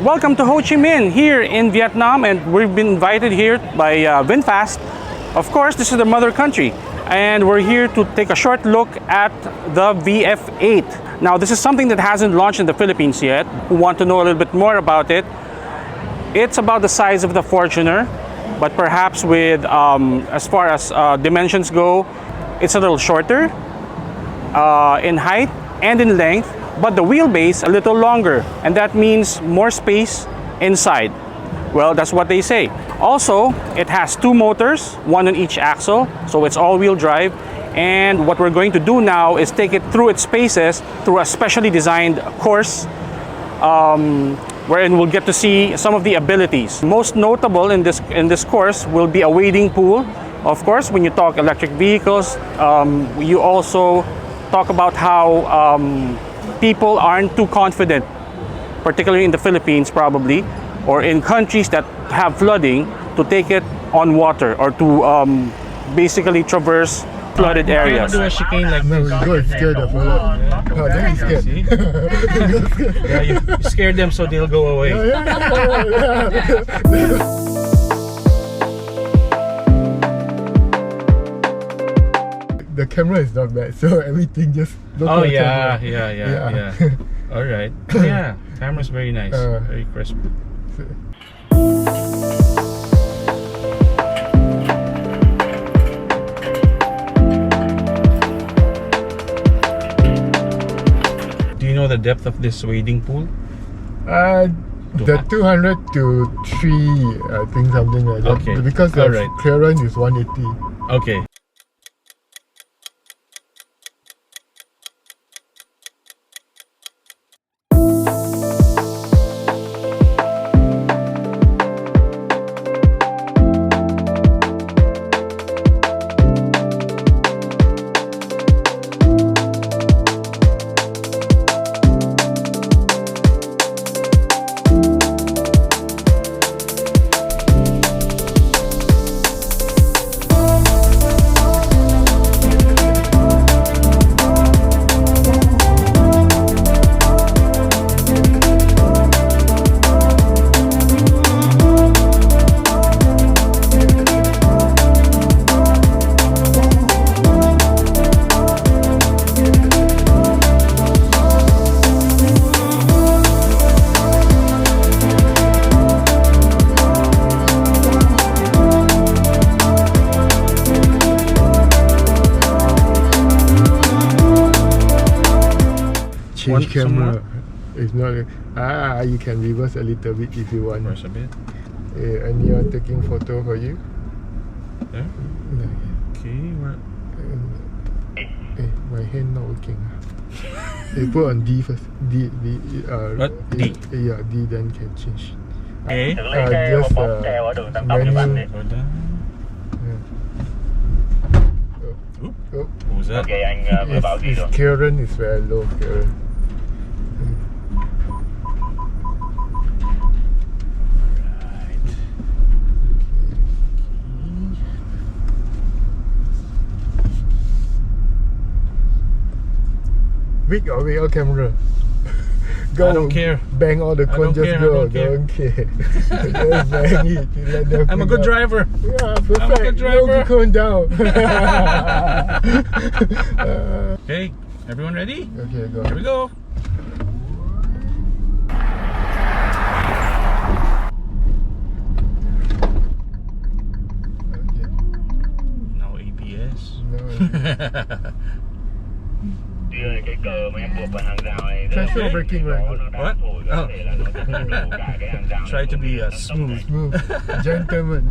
Welcome to Ho Chi Minh here in Vietnam, and we've been invited here by VinFast. Of course, this is the mother country, and we're here to take a short look at the VF8. Now, this is something that hasn't launched in the Philippines yet. Who want to know a little bit more about it? It's about the size of the Fortuner, but perhaps with, as far as dimensions go, it's a little shorter in height and in length, but the wheelbase a little longer, and that means more space inside. Well, that's what they say. Also, it has two motors, one on each axle, so it's all-wheel drive. And what we're going to do now is take it through its paces through a specially designed course, wherein we'll get to see some of the abilities. Most notable in this course will be a wading pool. Of course, when you talk electric vehicles, you also talk about how people aren't too confident, particularly in the Philippines probably, or in countries that have flooding, to take it on water or to basically traverse flooded areas. Do a chicane like No, we got scared of a lot. Oh, then he's scared. See? Yeah, you scared them so they'll go away. The camera is not bad, so everything just look Oh like yeah, camera. yeah. All right. Yeah, camera's very nice, very crisp. Do you know the depth of this wading pool? The 200 to 3, I think something like that. Okay. Because the Alright. clearance is 180. Okay. Change camera. It's not. You can reverse a little bit if you want. Reverse a bit. Anyone taking photo for you? There. No. Okay. My hand not working. Put on D first. D. What? D? Yeah, D, then can change. Okay. Just menu. Hold on. Oop. Oh. What was that? His clearance is very low clearance. Big or without camera? Go I don't care. Bang all the I cone, don't just care, go. I don't care. Just bang it. Let them I'm a pick good up. driver. Yeah, perfect. I'm a good driver. No cone down. Okay, everyone ready? Okay, go. Here we go. Okay. No ABS. No. cái cờ mà em buộc vào hàng rào này Pressure braking right. What? Oh. Try to be smooth. Smooth. Gentleman.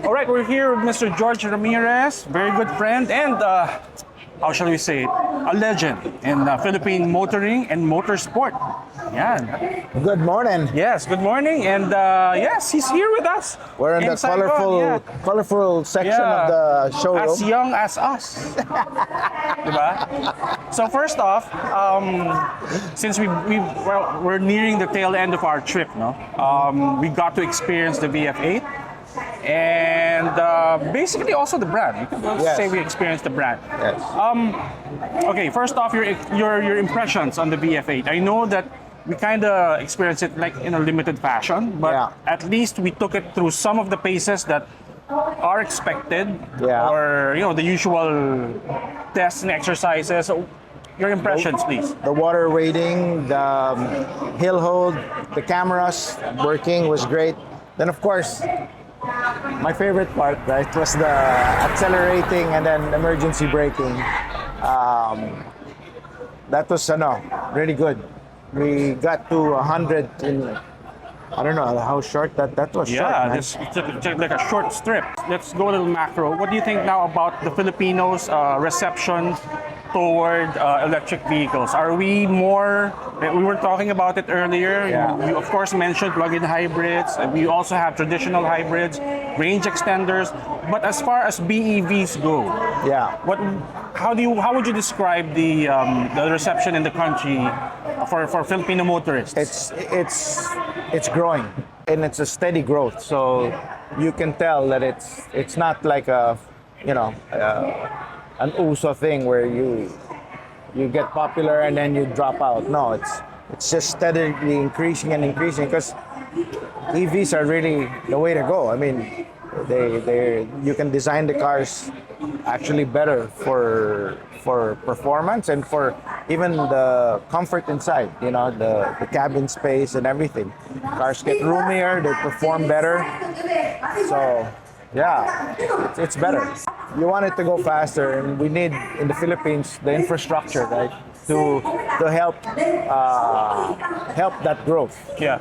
All right, we're here with Mr. George Ramirez, very good friend, and how shall we say it, a legend in Philippine motoring and motorsport. Yeah. Good morning. Yes, good morning, and yes, he's here with us. We're in the Saigon, colorful section of the showroom. As young as us. Diba? So first off, since we're nearing the tail end of our trip, no? We got to experience the VF8. And basically also the brand. You can say we experienced the brand. Yes. Okay, first off, your impressions on the VF8. I know that we kind of experienced it like in a limited fashion, but Yeah. at least we took it through some of the paces that are expected, Yeah. or the usual tests and exercises. So your impressions, please. The water wading, the hill hold, the cameras working was great. Then of course, my favorite part, right, was the accelerating and then emergency braking. That was really good. We got to 100 in, I don't know how short that was. short, Yeah, man. just like a short strip. Let's go a little macro. What do you think now about the Filipinos' reception toward electric vehicles? Are we more? We were talking about it earlier. Yeah. You of course mentioned plug-in hybrids. We also have traditional hybrids, range extenders. But as far as BEVs go, Yeah. How would you describe the reception in the country for Filipino motorists? It's growing, and it's a steady growth. So you can tell that it's not like an uso thing where you get popular and then you drop out. No, it's just steadily increasing and increasing, because EVs are really the way to go. I mean, you can design the cars actually better for performance and for even the comfort inside, the cabin space and everything. Cars get roomier, they perform better. So yeah, it's better. You want it to go faster, and we need in the Philippines the infrastructure, right, to help that growth. Yeah.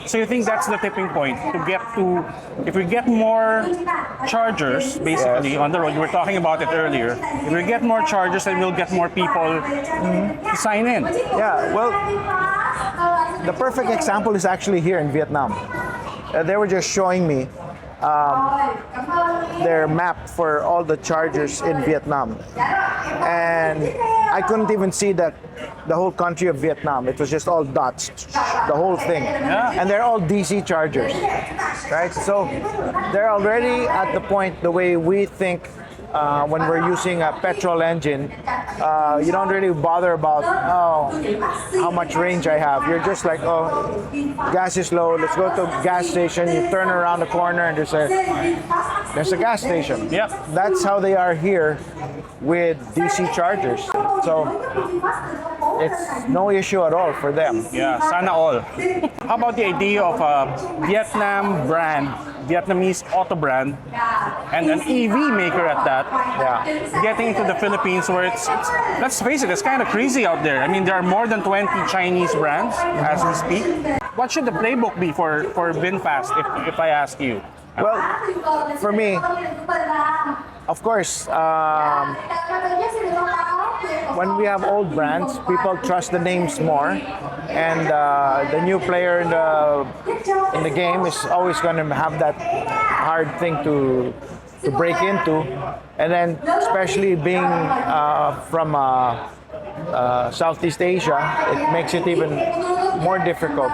So you think that's the tipping point to get to, if we get more chargers basically Yes. on the road, we were talking about it earlier. If we get more chargers, then we'll get more people to sign in. Yeah, well, the perfect example is actually here in Vietnam. They were just showing me their map for all the chargers in Vietnam, and I couldn't even see the whole country of Vietnam. It was just all dots, the whole thing. Yeah. And they're all DC chargers, right? So they're already at the point, the way we think when we're using a petrol engine, you don't really bother about how much range I have. You're just like, gas is low, let's go to a gas station. You turn around the corner and there's a gas station. Yep. That's how they are here with DC chargers. So it's no issue at all for them. Yeah, sana all. How about the idea of a Vietnam brand, Vietnamese auto brand, and an EV maker at that, Yeah. getting into the Philippines, where it's let's face it, it's kind of crazy out there. I mean, there are more than 20 Chinese brands as we speak. What should the playbook be for VinFast, if I ask you? Well, for me, of course, when we have old brands, people trust the names more, and the new player in the game is always going to have that hard thing to break into, and then especially being from Southeast Asia, it makes it even more difficult,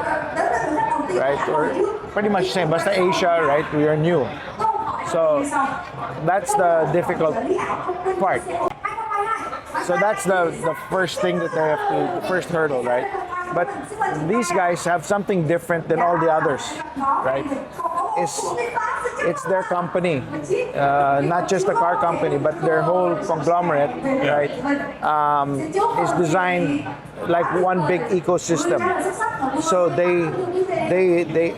right? Or pretty much the same, but the Asia, right? We are new, so that's the difficult part. So that's the first thing that they have to, the first hurdle, right? But these guys have something different than all the others, right? It's their company, not just a car company, but their whole conglomerate, right? Is designed like one big ecosystem. So they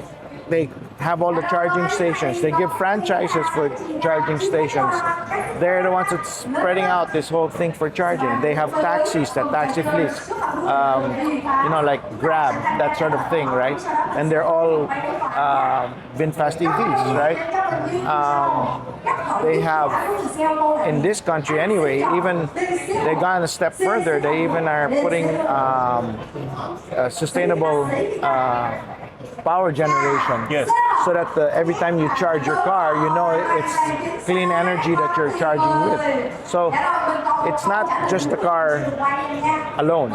have all the charging stations. They give franchises for charging stations. They're the ones that's spreading out this whole thing for charging. They have taxis, that taxi fleets, like Grab, that sort of thing, right? And they're all VinFast EVs, right? They have, in this country anyway, even they've gone a step further. They even are putting sustainable power generation. Yes. So that every time you charge your car, you know it's clean energy that you're charging with. So it's not just the car alone.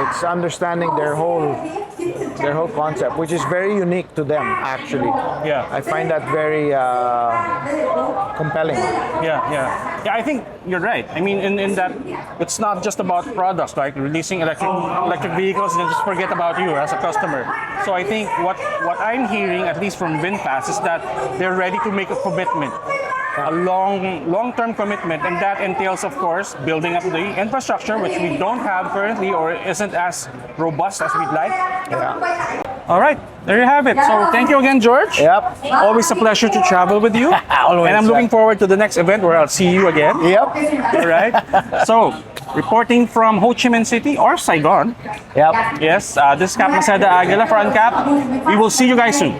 It's understanding their whole their whole concept, which is very unique to them actually. Yeah. I find that very compelling. Yeah, I think you're right. I mean, in that it's not just about products, like releasing electric vehicles, and just forget about you as a customer. So I think what I'm hearing, at least from VinFast, is that they're ready to make a commitment, a long-term commitment, and that entails, of course, building up the infrastructure, which we don't have currently or isn't as robust as we'd like. Yeah. All right, there you have it. So thank you again, George. Yep. Always a pleasure to travel with you. Always, And I'm looking forward to the next event where I'll see you again. Yep. All right. So, reporting from Ho Chi Minh City or Saigon. Yep. Yes, this is Cap Maceda Aguila for Unkapped. We will see you guys soon.